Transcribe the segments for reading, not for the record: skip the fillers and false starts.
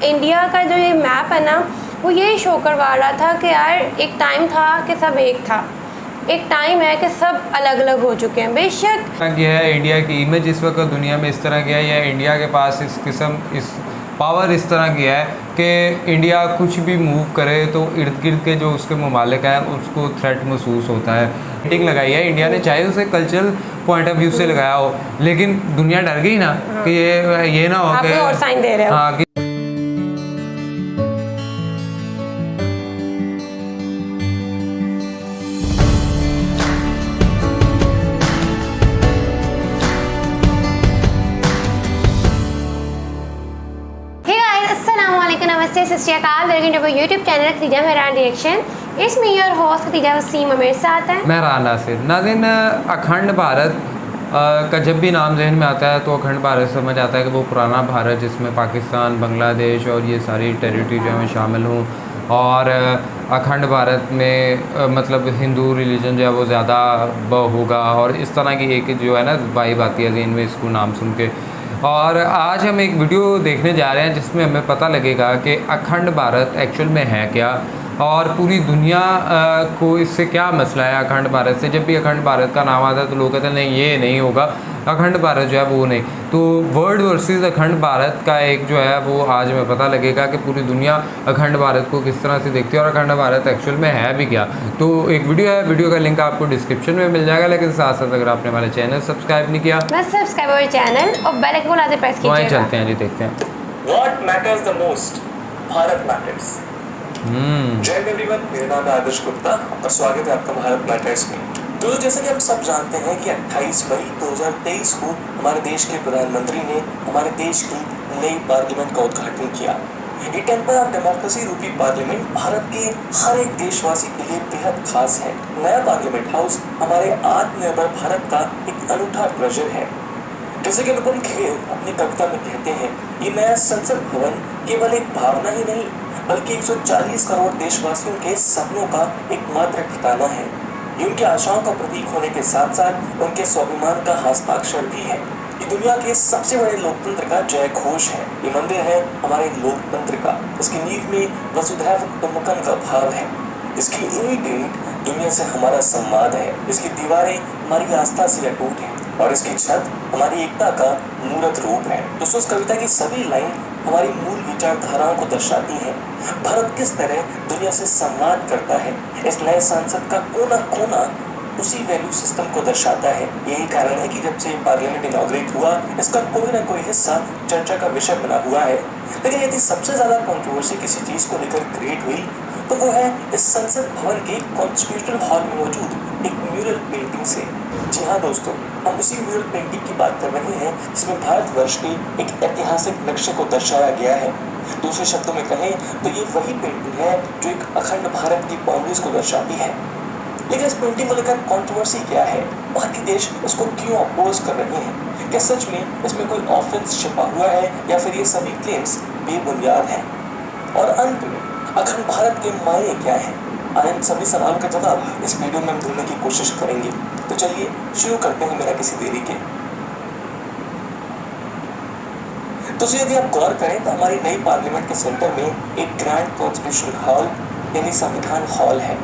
India का जो ये मैप है ना, वो यही शो करवा रहा था कि यार एक टाइम था कि सब एक था, एक टाइम है कि सब अलग अलग हो चुके हैं। बेशक क्या है, इंडिया की इमेज इस वक्त दुनिया में इस तरह की है, या इंडिया के पास इस पावर इस तरह की है कि इंडिया कुछ भी मूव करे तो इर्द गिर्द के जो उसके ममालिक हैं उसको थ्रेट महसूस होता है। मीटिंग लगाई है इंडिया ने, चाहे उसे कल्चरल पॉइंट ऑफ व्यू से लगाया हो, लेकिन दुनिया डर गई ना कि ये ना हो कि और साइन दे रहे हो। हाँ कि नमस्ते Sat Sri Akal, welcome to my YouTube channel Khatija Mehran reaction. इसमें योर होस्ट खतीजा वसीम मेरे साथ है मेहरान नासिर। नाज़रीन, अखंड भारत का जब भी नाम जहन में आता है तो अखंड भारत समझ आता है कि वो पुराना भारत जिसमें पाकिस्तान, बांग्लादेश और ये सारी टेरिटरी जो है शामिल हों, और अखंड भारत में मतलब हिंदू रिलीजन जो है वो ज़्यादा होगा, और इस तरह की एक जो है ना वाइब आती है जहन में इसको नाम सुन के। और आज हम एक वीडियो देखने जा रहे हैं जिसमें हमें पता लगेगा कि अखंड भारत एक्चुअल में है क्या, और पूरी दुनिया को इससे क्या मसला है अखंड भारत से। जब भी अखंड भारत का नाम आता है तो लोग कहते हैं नहीं ये नहीं होगा, अखंड भारत जो है वो नहीं। तो वर्ल्ड वर्सेस अखंड भारत का एक जो है वो आज हमें पता लगेगा कि पूरी दुनिया अखंड भारत को किस तरह से देखती है और अखंड भारत एक्चुअल में है भी क्या। तो एक वीडियो है, वीडियो का लिंक आपको डिस्क्रिप्शन में मिल जाएगा, लेकिन साथ साथ अगर आपने हमारे चैनल सब्सक्राइब नहीं किया बस सब्सक्राइब हमारे चैनल और बेल आइकन को लाजमी प्रेस कीजिएगा। चलते हैं जी, देखते हैं। What matters the most? Bharat matters. जय हिंद एवरीवन, मेरा नाम है आदर्श गुप्ता और स्वागत है आपका भारत मैटर्स में। तो जैसा कि हम सब जानते हैं कि 28 मई 2023 को हमारे देश के प्रधानमंत्री ने हमारे देश की नई पार्लियामेंट का उद्घाटन किया। ये टेम्पल ऑफ डेमोक्रेसी रूपी पार्लियामेंट भारत के हर एक देशवासी के लिए बेहद खास है। नया पार्लियामेंट हाउस हमारे आत्मनिर्भर भारत का एक अनूठा ट्रेजर है। जैसे कि अनुपम खेर अपनी कविता में कहते हैं, ये नया संसद भवन केवल एक भावना ही नहीं बल्कि 140 करोड़ देशवासियों के सपनों का एकमात्र ठिकाना है। ये उनकी आशाओं का प्रतीक होने के साथ साथ उनके स्वाभिमान का हस्ताक्षर भी है। ये दुनिया के सबसे बड़े लोकतंत्र का जय घोष है। ये मंदिर है हमारे लोकतंत्र का। इसकी नींव में वसुधैव कुटुंबकम का भाव है। इसकी ईंट दुनिया से हमारा संवाद है। इसकी दीवारें हमारी आस्था से अटूट है और इसकी छत हमारी एकता का मूर्त रूप है। दोस्तों, इस कविता की सभी लाइन हमारी मूल विचारधाराओं को दर्शाती हैं। भारत किस तरह दुनिया से संवाद करता है, इस नए संसद का कोना कोना उसी वैल्यू सिस्टम को दर्शाता है। यही कारण है कि जब से पार्लियामेंट इनॉग्रेट हुआ, इसका कोई ना कोई हिस्सा चर्चा का विषय बना हुआ है। लेकिन यदि सबसे ज्यादा कंट्रोवर्सी किसी चीज को लेकर क्रिएट हुई तो वो है इस संसद भवन के कॉन्स्टिट्यूशनल हॉल में मौजूद एक म्यूरल पेंटिंग से। जी हाँ दोस्तों, हम उसी म्यूरल पेंटिंग की बात कर रहे हैं जिसमें भारतवर्ष के एक ऐतिहासिक नक्शे को दर्शाया गया है। दूसरे शब्दों में कहें तो ये वही पेंटिंग है जो एक अखंड भारत की बाउंड्रीज को दर्शाती है। लेकिन इस पेंटिंग को लेकर कंट्रोवर्सी क्या है? बाकी देश इसको क्यों अपोज कर रहे हैं? क्या सच में इसमें कोई ऑफेंस छिपा हुआ है या फिर ये सभी क्लेम्स बेबुनियाद हैं? और अंत में अखंड भारत के मायने क्या है? आए इन सभी सवालों का जवाब इस वीडियो में हम ढूंढने की कोशिश करेंगे। तो चलिए शुरू करते हैं बिना किसी देरी के। तो यदि आप गौर करें तो हमारी नई पार्लियामेंट के सेंटर में एक ग्रैंड कॉन्स्टिट्यूशन हॉल यानी संविधान हॉल है।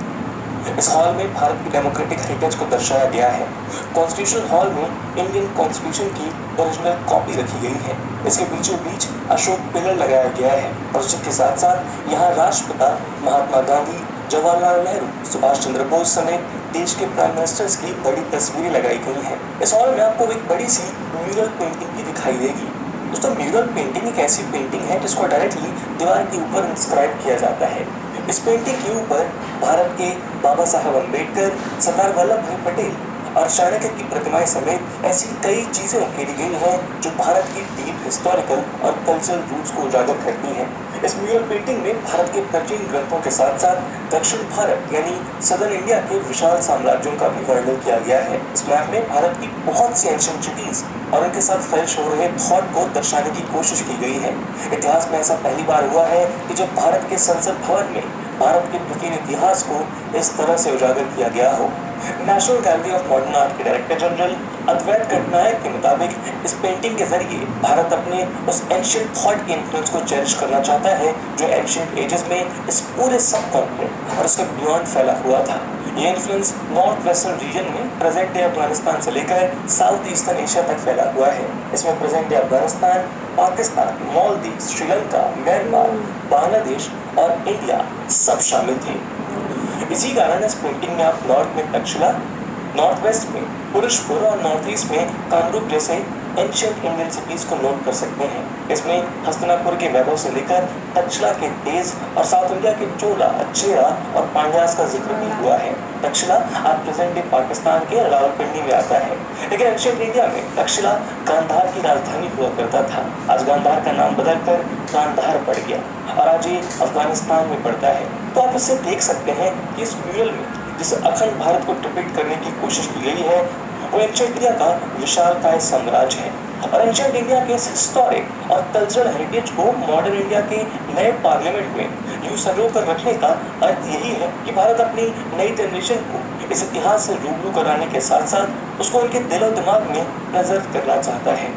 इस हॉल में भारत की डेमोक्रेटिक हेरिटेज को दर्शाया गया है। कॉन्स्टिट्यूशन हॉल में इंडियन कॉन्स्टिट्यूशन की ओरिजिनल कॉपी रखी गई है। इसके बीचों बीच अशोक पिलर लगाया गया है और उसके साथ साथ यहाँ राष्ट्रपिता महात्मा गांधी, जवाहरलाल नेहरू, सुभाष चंद्र बोस समेत देश के प्राइम मिनिस्टर्स की बड़ी तस्वीरें लगाई गई हैं। इस हॉल में आपको एक बड़ी सी म्यूरल पेंटिंग भी दिखाई देगी। दोस्तों, म्यूरल पेंटिंग एक ऐसी पेंटिंग है जिसको डायरेक्टली दीवार के ऊपर इंस्क्राइब किया जाता है। इस पेंटिंग के ऊपर भारत के बाबा साहब अम्बेडकर, सरदार वल्लभ भाई पटेल और चाणक्य की प्रतिमाएं समेत ऐसी कई चीजें उकेरी गई हैं जो भारत की डीप हिस्टोरिकल और कल्चरल रूट्स को उजागर करती हैं। इस म्यूरल पेंटिंग में भारत के प्राचीन ग्रंथों के साथ साथ दक्षिण भारत यानी सदर्न इंडिया के विशाल साम्राज्यों का भी वर्णन किया गया है। इस मैप में भारत की बहुत सी एंशिएंट सिटीज और उनके साथ फैश हो रहे थॉट को दर्शाने की कोशिश की गई है। इतिहास में ऐसा पहली बार हुआ है कि जब भारत के संसद भवन में भारत के प्राचीन इतिहास को इस तरह से उजागर किया गया हो। National gallery of modern art के डायरेक्टर जनरल अद्वैत पटनायक के मुताबिक इस पेंटिंग के जरिए भारत अपने उस एंशिएंट थॉट के इन्फ्लुएंस को चेरिश करना चाहता है जो एंशिएंट एजेस में इस पूरे सब कॉन्टिनेंट और उसके बियॉन्ड फैला हुआ था। ये इन्फ्लुएंस नॉर्थ वेस्टर्न रीजन में प्रेजेंट डे अफगानिस्तान से लेकर साउथ ईस्टर्न एशिया तक फैला हुआ है। इसमें present day Afghanistan, Pakistan, Maldives, Sri Lanka, Myanmar, Bangladesh और इंडिया सब शामिल थे। इसी कारण इस पेंटिंग में आप नॉर्थ में तक्षशिला, नॉर्थ वेस्ट में पुरुषपुर और नॉर्थ ईस्ट में कामरूप जैसे एंशिएंट इंडियन सिटीज को नोट कर सकते हैं। इसमें हस्तिनापुर के वैभव से लेकर तक्षशिला के तेज और साउथ इंडिया के चोला, चेरा और पांड्यास का जिक्र भी हुआ है। तक्षशिला आज प्रेजेंट डे पाकिस्तान के रावलपिंडी में आता है, लेकिन एंशिएंट इंडिया में तक्षशिला गांधार की राजधानी हुआ करता था। आज गांधार का नाम बदलकर गांधार पड़ गया और आज ये अफगानिस्तान में पड़ता है। तो आप इससे देख सकते हैं कि इस म्यूरल में जिसे अखंड भारत को डिपिक्ट करने की कोशिश की गई है वो एंशिएंट इंडिया का विशालकाय साम्राज्य है। और एंशिएंट इंडिया के इस हिस्टोरिक और कल्चरल हेरिटेज को मॉडर्न इंडिया के नए पार्लियामेंट में यूं संजो कर रखने का अर्थ यही है कि भारत अपनी नई जनरेशन को इस इतिहास से रूबरू कराने के साथ साथ उसको उनके दिल और दिमाग में प्रिजर्व करना चाहता है।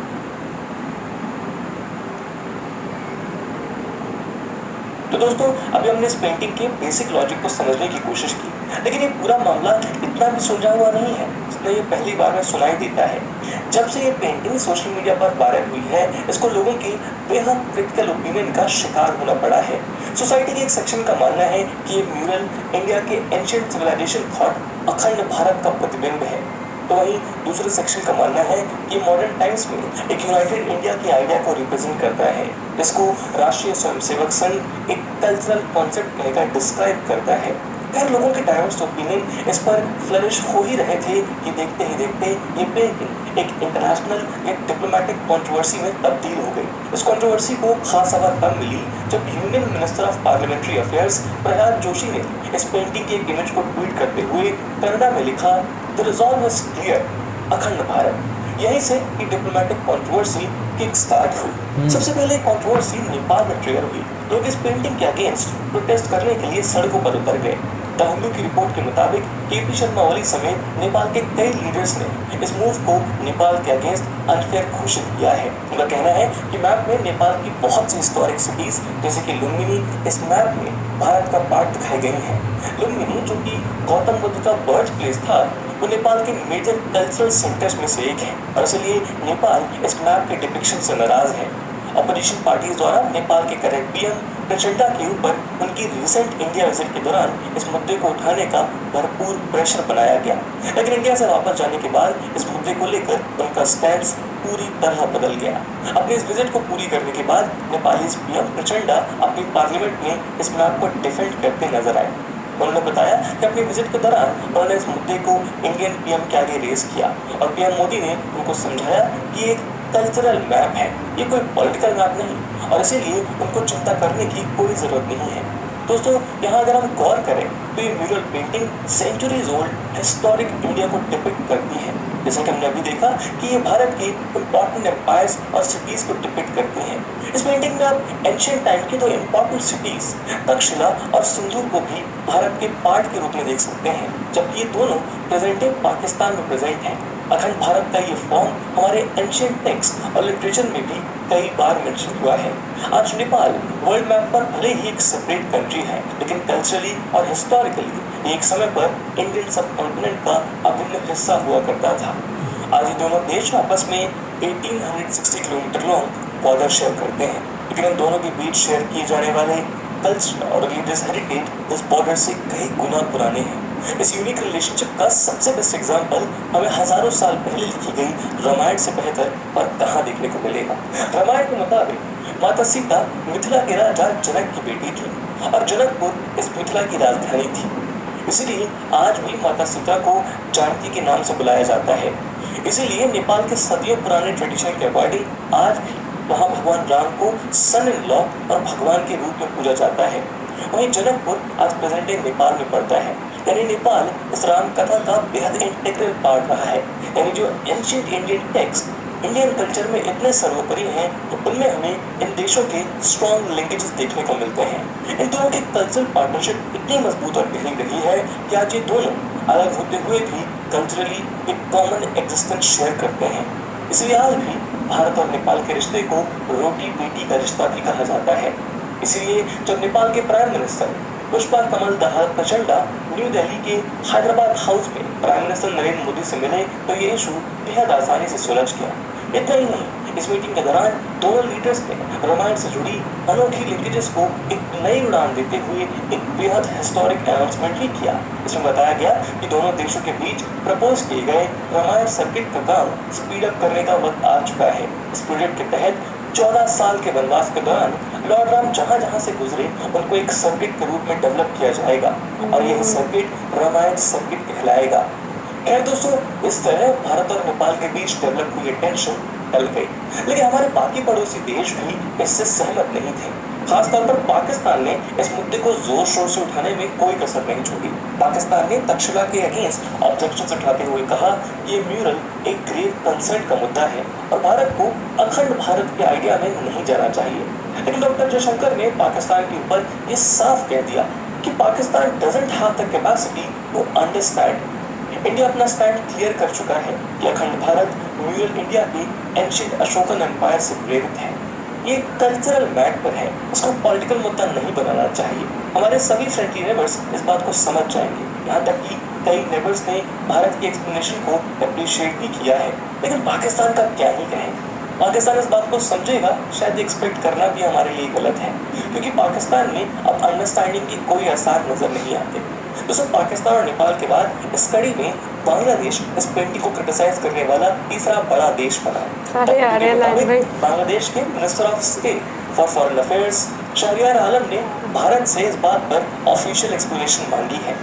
तो दोस्तों अभी हमने इस पेंटिंग के बेसिक लॉजिक को समझने की कोशिश की, लेकिन ये पूरा मामला इतना भी सुलझा हुआ नहीं है जितना ये पहली बार में सुनाई देता है। जब से ये पेंटिंग सोशल मीडिया पर वायरल हुई है, इसको लोगों की बेहद क्रिटिकल ओपिनियन का शिकार होना पड़ा है। सोसाइटी के एक सेक्शन का मानना है कि ये म्यूरल इंडिया के एंशिएंट सिविलाइजेशन थॉट अखंड भारत का प्रतिबिंब है, तो वहीं दूसरे सेक्शन का मानना है कि मॉडर्न टाइम्स में एक यूनाइटेड इंडिया की आइडिया को रिप्रेजेंट करता है। इसको राष्ट्रीय स्वयंसेवक संघ एक कल्चरल कॉन्सेप्ट कहकर डिस्क्राइब करता है। खैर लोगों के डाइवर्स ओपिनियन इस पर फ्लरिश हो ही रहे थे कि देखते ही देखते ये पेंटिंग एक इंटरनेशनल या डिप्लोमेटिक कंट्रोवर्सी में तब्दील हो गई। इस कंट्रोवर्सी को खास हवा तब मिली जब union minister of parliamentary affairs Prahlad Joshi ने इस पेंटिंग की एक इमेज को ट्वीट करते हुए कन्नड़ा में लिखा, द रिजॉल्व इज क्लियर, अखंड भारत। यहीं से ये डिप्लोमेटिक कंट्रोवर्सी किक स्टार्ट हुई। सबसे पहले कंट्रोवर्सी नेपाल में ट्रिगर हुई। लोग इस पेंटिंग के अगेंस्ट प्रोटेस्ट करने के लिए सड़कों पर उतर गए। द हिंदू की रिपोर्ट के मुताबिक केपी शर्मा ओली समेत नेपाल के कई लीडर्स ने इस मूव को नेपाल के अगेंस्ट अनफेयर घोषित किया है। उनका कहना है कि मैप में नेपाल की बहुत सी हिस्टोरिक सिटीज जैसे कि लुम्बिनी इस मैप में भारत का पार्ट दिखाई गई है। लुम्बिनी जो कि गौतम बुद्ध का बर्थ प्लेस था, वो नेपाल के मेजर कल्चरल सेंटर्स में से एक है और इसलिए नेपाल इस मैप के डिपिक्शन से नाराज है। अपोजिशन पार्टीज द्वारा नेपाल के करंट पीएम प्रचंडा के ऊपर उनकी रिसेंट इंडिया विजिट के दौरान इस मुद्दे को उठाने का भरपूर प्रेशर बनाया गया, लेकिन इंडिया से वापस जाने के बाद इस मुद्दे को लेकर उनका स्टैंड पूरी तरह बदल गया। अपनी इस विजिट को पूरी करने के बाद नेपाली पीएम प्रचंडा अपनी पार्लियामेंट में इस मैप को डिफेंड करते नजर आए। उन्होंने बताया कि अपनी विजिट के दौरान उन्होंने इस मुद्दे को इंडियन पीएम के आगे रेस किया और पीएम मोदी ने उनको समझाया कि एक कल्चरल मैप है, ये कोई पॉलिटिकल मैप नहीं और इसीलिए उनको चिंता करने की कोई ज़रूरत नहीं है। दोस्तों यहाँ अगर हम गौर करें तो ये mural painting centuries old historic India को डिपिक्ट करती है। जैसा कि हमने अभी देखा कि ये भारत की इम्पॉर्टेंट एम्पायर्स और सिटीज़ को डिपिक्ट करती हैं। इस पेंटिंग में आप एंशिएंट टाइम की दो इम्पॉर्टेंट सिटीज़ तक्षशिला और सिंदूर को भी भारत के पार्ट के रूप में देख सकते हैं, जबकि ये दोनों प्रेजेंट डे पाकिस्तान में प्रेजेंट हैं। अखंड भारत का ये फॉर्म हमारे एंशिएंट टेक्स्ट और लिटरेचर में भी कई बार मेंशन हुआ है। आज नेपाल वर्ल्ड मैप पर भले ही एक सेपरेट कंट्री है, लेकिन कल्चरली और हिस्टोरिकली एक समय पर इंडियन सब कॉन्टिनेंट का अभिन्न हिस्सा हुआ करता था। आज ये दोनों देश आपस में 1860 किलोमीटर लॉन्ग बॉर्डर शेयर करते हैं, लेकिन इन दोनों के बीच शेयर किए जाने वाले कल्चर और रिलीजियस हेरिटेज इस बॉर्डर से कई गुना पुराने हैं। इस यूनिक रिलेशनशिप का सबसे बेस्ट एग्जाम्पल हमें हजारों साल पहले लिखी गई रामायण से बेहतर और कहाँ देखने को मिलेगा। रामायण के मुताबिक माता सीता मिथिला के राजा जनक की बेटी थी और जनकपुर इस मिथिला की राजधानी थी। इसीलिए आज भी माता सीता को जानकी के नाम से बुलाया जाता है। इसीलिए नेपाल के सदियों पुराने ट्रेडिशन के अकॉर्डिंग आज भी वहाँ भगवान राम को सन इन लॉ और भगवान के रूप में पूजा जाता है। वहीं जनकपुर आज प्रेजेंट डे नेपाल में पड़ता है, यानी नेपाल इस राम कथा का बेहद इंटीग्रल पार्ट रहा है। यानी जो ancient Indian text Indian culture में इतने सर्वोपरि हैं तो उनमें हमें इन देशों के स्ट्रॉन्ग लिंकेजेस देखने को मिलते हैं। इन दोनों की कल्चरल पार्टनरशिप इतनी मजबूत और गहरी रही है कि आज ये दोनों अलग होते हुए भी कल्चरली एक कॉमन एग्जिस्टेंस शेयर करते हैं। इसलिए आज भी भारत और नेपाल के रिश्ते को रोटी बेटी का रिश्ता भी कहा जाता है। इसीलिए जब नेपाल के प्राइम मिनिस्टर पुष्पा कमल दहाल प्रचंडा न्यू दिल्ली के हैदराबाद हाउस में प्राइम मिनिस्टर नरेंद्र मोदी से मिले तो ये इशू बेहद आसानी से सुलझ गया। इतना ही नहीं, इस मीटिंग के दौरान दोनों लीडर्स ने रामायण से जुड़ी अनोखी लिंकेजेस को एक नई उड़ान देते हुए एक बेहद हिस्टोरिक अनाउंसमेंट भी किया। इसमें बताया गया कि दोनों देशों के बीच प्रपोज किए गए रामायण सर्किट का काम स्पीड अप करने का वक्त आ चुका है। इस प्रोजेक्ट के तहत 14 साल के वनवास के दौरान लॉर्ड राम जहां जहां से गुजरे उनको एक सर्किट के रूप में डेवलप किया जाएगा और यह सर्किट रामायण सर्किट कहलाएगा। खैर दोस्तों, इस तरह भारत और नेपाल के बीच डेवलप हुई टेंशन टल गई, लेकिन हमारे बाकी पड़ोसी देश भी इससे सहमत नहीं थे। खासतौर पर पाकिस्तान ने इस मुद्दे को जोर शोर से उठाने में कोई कसर नहीं छोड़ी। पाकिस्तान ने तक्षशिला के अगेंस्ट ऑब्जेक्शन उठाते हुए कहा ये म्यूरल एक ग्रेव कंसर्न का मुद्दा है और भारत को अखंड भारत के आइडिया में नहीं जाना चाहिए। लेकिन डॉक्टर जयशंकर ने पाकिस्तान के ऊपर ये साफ कह दिया कि Pakistan doesn't have the capacity to understand. India अपना स्टैंड क्लियर कर चुका है कि अखंड भारत म्यूरल इंडिया के एंशिएंट अशोकन एम्पायर से प्रेरित है। ये कल्चरल मैटर है, इसको पॉलिटिकल मुद्दा नहीं बनाना चाहिए। हमारे सभी फ्रेंडली नेबर्स इस बात को समझ जाएंगे। यहाँ तक कि कई नेबर्स ने भारत की एक्सप्लेनेशन को अप्रिशिएट भी किया है। लेकिन पाकिस्तान का क्या ही कहें, पाकिस्तान इस बात को समझेगा शायद एक्सपेक्ट करना भी हमारे लिए गलत है, क्योंकि पाकिस्तान में अब अंडरस्टैंडिंग की कोई आसार नजर नहीं आते। दोस्तों, पाकिस्तान और नेपाल के बाद इस कड़ी में बांग्लादेश इस पेंटिंग को क्रिटिसाइज करने वाला तीसरा बड़ा देश बना। बांग्लादेश के minister of state for foreign affairs Shahriar Alam ने भारत से इस बात पर ऑफिशियल एक्सप्लेनेशन मांगी है।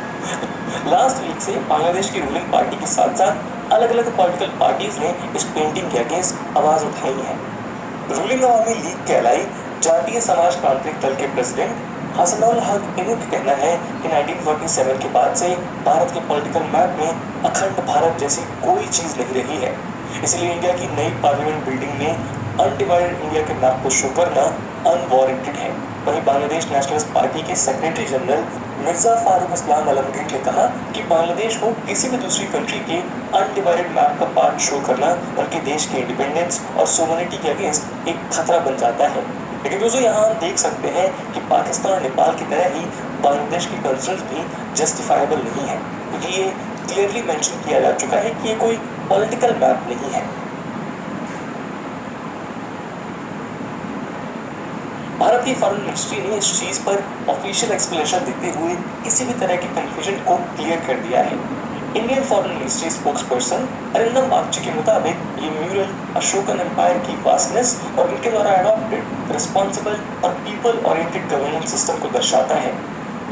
लास्ट वीक से बांग्लादेश की रूलिंग पार्टी के साथ साथ अलग अलग पॉलिटिकल पार्टीज ने इस पेंटिंग के अगेंस्ट आवाज उठाई है। रूलिंग अवामी लीग कहलाई जातीय समाज तांत्रिक दल के प्रेसिडेंट हसनउल हक इनू का कहना है कि 1947 के बाद से भारत के पॉलिटिकल मैप में अखंड भारत जैसी कोई चीज नहीं रही है। इसलिए इंडिया की नई पार्लियामेंट बिल्डिंग में अनडिवाइडेड इंडिया के मैप को शो करना अनवारंटेड है। वहीं बांग्लादेश नेशनलिस्ट पार्टी के सेक्रेटरी जनरल मिर्जा फारूक इस्लाम आलमगीर ने कहा कि बांग्लादेश को किसी भी दूसरी कंट्री के अनडिवाइडेड मैप का पार्ट शो करना उनके देश के इंडिपेंडेंस और सोवरेनिटी के अगेंस्ट एक खतरा बन जाता है। लेकिन दोस्तों, यहाँ हम देख सकते हैं कि पाकिस्तान और नेपाल की तरह ही बांग्लादेश की कंसर्न्स भी जस्टिफाइबल नहीं है, क्योंकि ये क्लियरली मेंशन किया जा चुका है कि ये कोई पॉलिटिकल मैप नहीं है। भारत की फॉरेन मिनिस्ट्री ने इस चीज पर ऑफिशियल एक्सप्लेनेशन देते हुए किसी भी तरह की कंफ्यूजन को क्लियर कर दिया है। Indian foreign ministry spokesperson Arindam Bagchi के मुताबिक ये म्यूरल अशोकन एम्पायर की वास्टनेस और उनके द्वारा अडॉप्टेड रिस्पॉन्सिबल और पीपल ओरिएंटेड गवर्नेंस सिस्टम को दर्शाता है।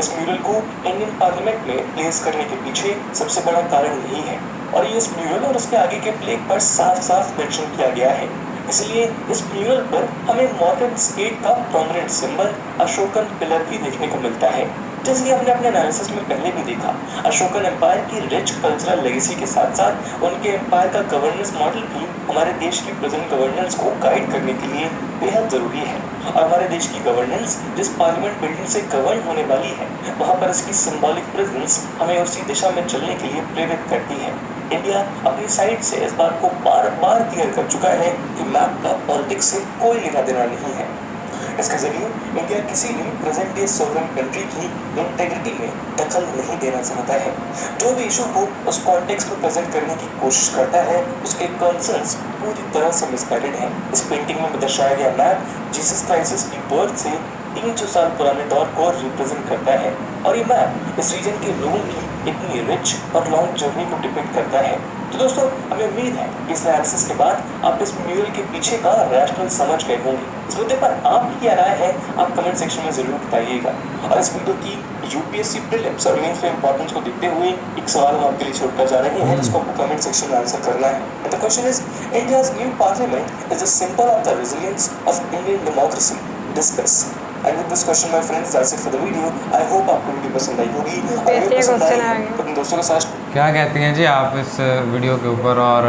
इस म्यूरल को इंडियन पार्लियामेंट में प्लेस करने के पीछे सबसे बड़ा कारण यही है और ये इस म्यूरल और उसके आगे के प्लेक पर साफ साफ मेंशन किया गया है। इसलिए इस म्यूरल पर हमें मॉडर्न स्टेट का प्रोमिनेंट सिंबल अशोकन पिलर भी देखने को मिलता है। जैसे कि हमने अपने एनालिसिस में पहले भी देखा, अशोकन एम्पायर की रिच कल्चरल लेगेसी के साथ साथ उनके एम्पायर का गवर्नेंस मॉडल भी हमारे देश की प्रेजेंट गवर्नेंस को गाइड करने के लिए बेहद ज़रूरी है। और हमारे देश की गवर्नेंस जिस पार्लियामेंट बिल्डिंग से गवर्न होने वाली है, वहाँ पर इसकी सिंबॉलिक प्रेजेंस हमें उसी दिशा में चलने के लिए प्रेरित करती है। इंडिया अपनी साइड से इस बात को बार बार क्लियर कर चुका है कि मैप का पॉलिटिक्स से कोई लेना देना नहीं है। इसके जरिए इंडिया किसी भी प्रेजेंट डे सोवरेन कंट्री की इंटेग्रिटी में दखल नहीं देना चाहता है। जो भी इशू को उस कॉन्टेक्स्ट में प्रेजेंट करने की कोशिश करता है, उसके कंसर्न्स पूरी तरह से मिसगाइडेड हैं। इस पेंटिंग में दर्शाया गया मैप जीसस क्राइस्ट की बर्थ से 300 साल पुराने दौर को रिप्रेजेंट करता है और ये मैप इस रीजन के लोगों की इतनी रिच और लॉन्ग जर्नी को डिपिक्ट करता है। तो दोस्तों, हमें उम्मीद है कि इस एनालिसिस के बाद आप इस म्यूरल के पीछे का रैशनल समझ गए होंगे। इस मुद्दे पर आपकी क्या राय है, आप कमेंट सेक्शन में जरूर बताइएगा। और इस वीडियो की यूपीएससी प्रीलिम्स और मेंस के इंपॉर्टेंस को देखते हुए एक सवाल हम आपके लिए छोड़कर जा रहे हैं, जिसको आपको कमेंट सेक्शन में आंसर करना है। And the question is, India's new parliament is a symbol of the resilience of Indian democracy. Discuss. And with this question, my friends, that's it for the video. I hope आपको video पसंद आई होगी। अगर पसंद आई तो अपने दोस्तों के साथ क्या कहती हैं जी आप इस वीडियो के ऊपर? और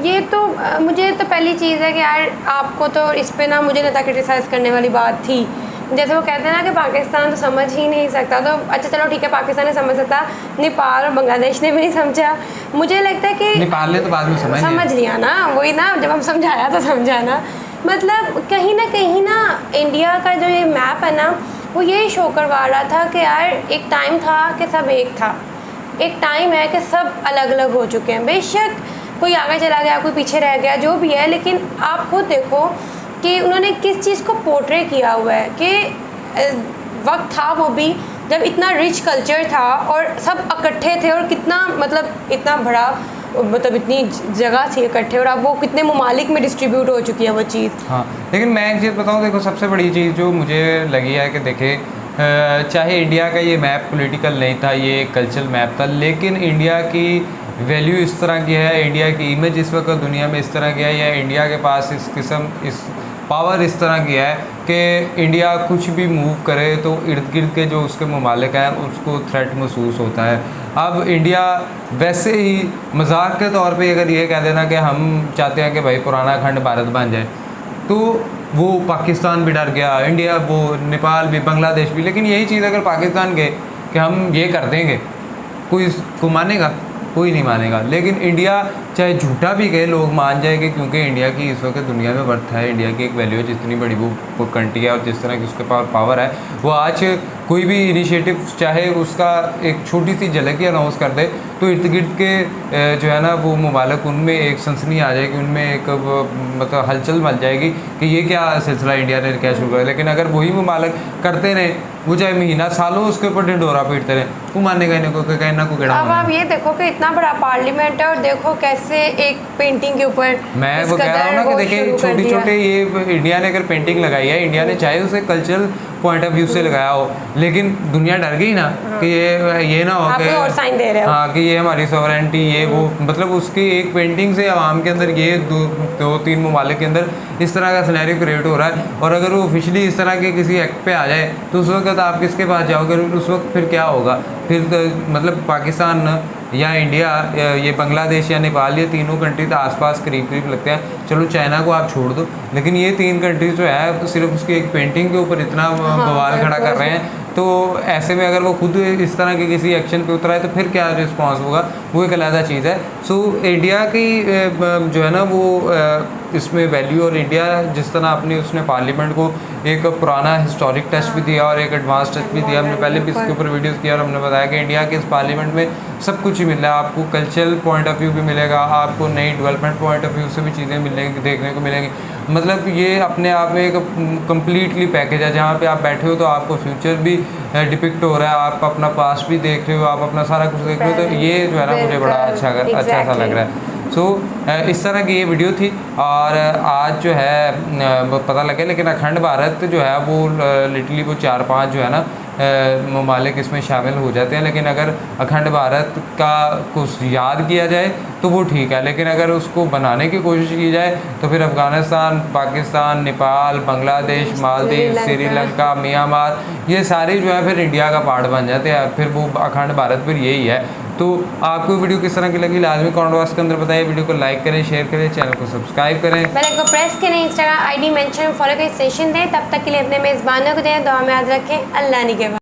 ये तो मुझे तो पहली चीज़ है कि यार आपको तो इस पे ना मुझे लगता क्रिटिसाइज़ करने वाली बात थी। जैसे वो कहते हैं ना कि पाकिस्तान तो समझ ही नहीं सकता, तो अच्छा चलो ठीक है, पाकिस्तान ने समझ सकता, नेपाल और बांग्लादेश ने भी नहीं समझा। मुझे लगता है कि नेपाल ने तो बाद में समझ लिया ना, वही ना, जब हम समझाया तो समझा ना। मतलब कहीं ना इंडिया का जो ये मैप है ना, वो यही शो करवा रहा था कि यार एक टाइम था कि सब एक था, एक टाइम है कि सब अलग अलग हो चुके हैं। बेशक कोई आगे चला गया, कोई पीछे रह गया, जो भी है, लेकिन आप खुद देखो कि उन्होंने किस चीज़ को पोर्ट्रे किया हुआ है कि वक्त था वो भी जब इतना रिच कल्चर था और सब इकट्ठे थे, और कितना मतलब इतना बड़ा मतलब इतनी जगह थी इकट्ठे, और अब वो कितने ममालिक में डिस्ट्रीब्यूट हो चुकी है वो चीज़। हाँ, लेकिन मैं एक चीज़ बताऊँ, देखो सबसे बड़ी चीज़ जो मुझे लगी है कि देखे चाहे इंडिया का ये मैप पॉलिटिकल नहीं था, ये कल्चरल मैप था, लेकिन इंडिया की वैल्यू इस तरह की है, इंडिया की इमेज इस वक्त दुनिया में इस तरह की है, या इंडिया के पास इस पावर इस तरह की है कि इंडिया कुछ भी मूव करे तो इर्द गिर्द के जो उसके ममालिक हैं उसको थ्रेट महसूस होता है। अब इंडिया वैसे ही मजाक के तौर पे अगर ये कह देना कि हम चाहते हैं कि भाई पुराना खंड भारत बन जाए, तो वो पाकिस्तान भी डर गया, इंडिया वो नेपाल भी, बांग्लादेश भी। लेकिन यही चीज़ अगर पाकिस्तान के कि हम ये कर देंगे, कोई इसको मानेगा? कोई नहीं मानेगा। लेकिन इंडिया चाहे झूठा भी कहे, लोग मान जाएंगे, क्योंकि इंडिया की इस वक्त दुनिया में वर्थ है, इंडिया की एक वैल्यू है, जितनी बड़ी वो कंट्री है और जिस तरह की उसके पावर है, वो आज कोई भी इनिशिएटिव चाहे उसका एक छोटी सी झलक ही अनाउंस कर दे तो इर्द गिर्द के जो है ना वो ममालिक, उनमें एक सनसनी आ जाएगी, उनमें एक मतलब हलचल मच जाएगी कि ये क्या सिलसिला इंडिया ने क्या शुरू करा। लेकिन अगर वही ममालिक करते रहे, वो चाहे महीना सालों उसके ऊपर ढिंडोरा पीटते रहे, वो मानेगा इन्हें को कहना ना को गेड़ा। अब आप ये देखो कि इतना बड़ा पार्लियामेंट है और देखो कैसे एक पेंटिंग के ऊपर मैं वो कह रहा हूँ ना कि देखिए छोटे छोटे ये इंडिया ने अगर पेंटिंग लगाई है, इंडिया ने चाहे उसे कल्चरल पॉइंट ऑफ व्यू से लगाया हो, लेकिन दुनिया डर गई ना कि ये ना हो कि और साइन दे रहे हो, हाँ कि ये हमारी सॉवरेंटी, ये वो, मतलब उसकी एक पेंटिंग से आवाम के अंदर ये दो तीन ममालिक के अंदर इस तरह का सिनेरियो क्रिएट हो रहा है। और अगर वो ऑफिशियली इस तरह के किसी एक्ट पे आ जाए तो उस वक्त आप किसके पास जाओगे? उस वक्त फिर क्या होगा? फिर तो, मतलब पाकिस्तान या इंडिया ये बांग्लादेश या नेपाल, ये तीनों कंट्री तो आसपास करीब लगते हैं। चलो चाइना को आप छोड़ दो, लेकिन ये तीन कंट्री जो है सिर्फ उसकी एक पेंटिंग के ऊपर इतना बवाल खड़ा कर रहे हैं। तो ऐसे में अगर वो खुद इस तरह के किसी एक्शन पे उतरा है तो फिर क्या रिस्पांस होगा, वो एक अलग चीज़ है। सो इंडिया की जो है ना वो इसमें वैल्यू, और इंडिया जिस तरह अपनी उसने पार्लियामेंट को एक पुराना हिस्टोरिक टच भी दिया और एक एडवांस टच भी दिया। हमने पहले भी इसके ऊपर वीडियोस किया और हमने बताया कि इंडिया के इस पार्लियामेंट में सब कुछ ही मिल रहा है। आपको कल्चरल पॉइंट ऑफ व्यू भी मिलेगा, आपको नई डेवलपमेंट पॉइंट ऑफ व्यू से भी चीज़ें मिलेंगी, देखने को मिलेंगी। मतलब ये अपने आप में एक कम्प्लीटली पैकेज है, जहाँ पे आप बैठे हो तो आपको फ्यूचर भी डिपिक्ट हो रहा है, आप अपना पास्ट भी देख रहे हो, आप अपना सारा कुछ देख रहे हो। तो ये जो है ना मुझे बड़ा अच्छा सा लग रहा है। सो इस तरह की ये वीडियो थी। और आज जो है पता लगे, लेकिन अखंड भारत जो है वो लिटरली वो 4-5 जो है ना ममालिक इसमें शामिल हो जाते हैं। लेकिन अगर अखंड भारत का कुछ याद किया जाए तो वो ठीक है, लेकिन अगर उसको बनाने की कोशिश की जाए तो फिर अफ़गानिस्तान, पाकिस्तान, नेपाल, बांग्लादेश, मालदीव, श्रीलंका, म्यांमार, ये सारे जो है फिर इंडिया का पार्ट बन जाते हैं। फिर वो अखंड भारत फिर यही है। तो आपको वीडियो किस तरह की लगी लाजमी कमेंट बॉक्स के अंदर बताइए। वीडियो को लाइक करें, शेयर करें, चैनल को सब्सक्राइब करें, बेल आइकन को प्रेस करें, इंस्टाग्राम आईडी मेंशन फॉलो करें, सेशन दें। तब तक के लिए अपने मेज़बानों को दें, दुआ में याद रखें। अल्लाह निगहबान।